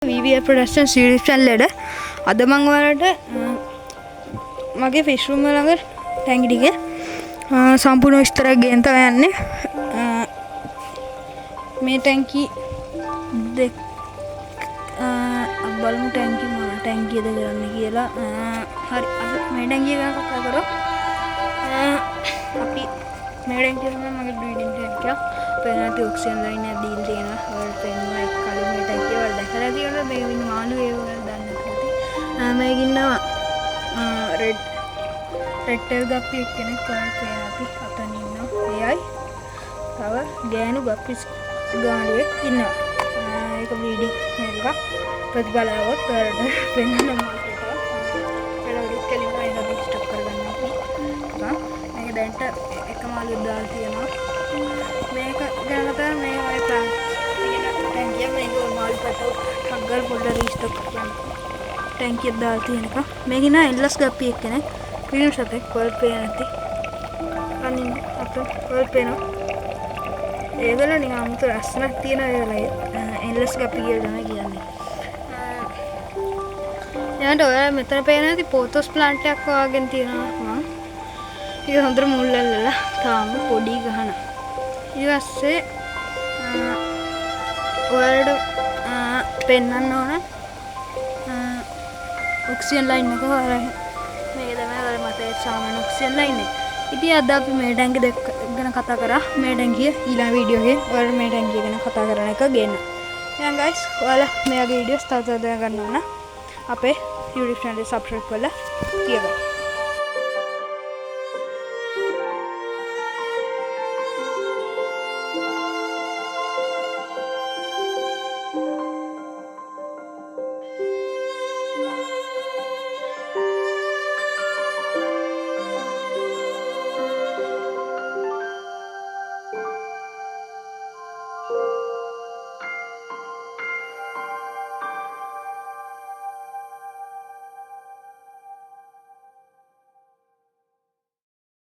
VVF Productions YouTube channel එකට අද මම ඔයාලට මගේ ෆිෂ් රූම් වල ළඟ ටැංකි ටිකේ සම්පූර්ණ විස්තරයක් ගෙන්න තමයි යන්නේ. මේ ටැංකි දෙක බලමු ටැංකියද කරන්න කියලා. හරි අද මේ ටැංකිය ගැන කතා කරමු. අපි මේ ටැංකිය තමයි මගේ බ්‍රීඩින් ටැංකිය. පේනත් ඔක්සිජන් ලයින් එක දීලා තියෙනවා. ඔයාලට පේනවා ඒක කලින් මේ ටැංකිය වල දැකලා තියෙනවා. මේ වින් මාළු ඒ වල දන්නේ නැති. මේක ඉන්නවා රෙඩ් ටෙල් ගප්පි කෙනෙක් ඔයාලට පේනවා. අපි අතන ඉන්නවා. එයයි තව ගෑනු ගප්පි ගානුවෙක් ඉන්නවා. ඒක බ්‍රීඩින් එකක්. ප්‍රතිඵලවත් ඔයාලට පෙන්වන්න මම හිතුවා. පෙරවලුත් කලින් ඒක ස්ටොක් කරගන්න අපි. මේක දැන්ට එක මාළුවෙක් දාලා තියෙනවා. මේක ගැන තමයි මේ වගේ ප්ලාන්ට් ටැංකිය මේක මාළු පැටව අග්ගල් පොඩ්ඩක් රීස්ටොක් කරන්න. ටැංකියක් දාලා තියෙනක. මේක නා එල්ලස් ගප්පි එක්කනේ. ක්‍රීම් ෂොප් එක වල පේන නැති. අනින් අපිට වල පේනවා. ඒගොල්ලෝ නිකන් අමුතු රසණක් තියෙන ඒගොල්ලෝ එල්ලස් ගප්පි කියලා තමයි කියන්නේ. යාන්ට ඔයාලා මෙතන පේන නැති පෝතොස් ප්ලාන්ට් එකක් වගේ තියෙනවා මම. ඒක හොඳට මුල් ඇල්ලලා තාම පොඩි ගහන. ඊට පස්සේ ඔයාලට පෙන්වන්න ඕන ඔක්සිජන් ලයින් එක හොයලා මේක තමයි ඔයාලා මතේ සාමාන්‍ය ඔක්සිජන් ලයින් එක. ඉතින් අද අපි මේ ටැංකිය දෙක ගැන කතා කරා. මේ ටැංකිය ඊළඟ වීඩියෝ එකේ ඔයාලා මේ ටැංකිය ගැන කතා කරන එක ගේන්න. එහෙනම් guys ඔයාලා මේ වගේ වීඩියෝස් තව තව දැනගන්න ඕන අපේ YouTube channel එක subscribe කරලා තියගන්න.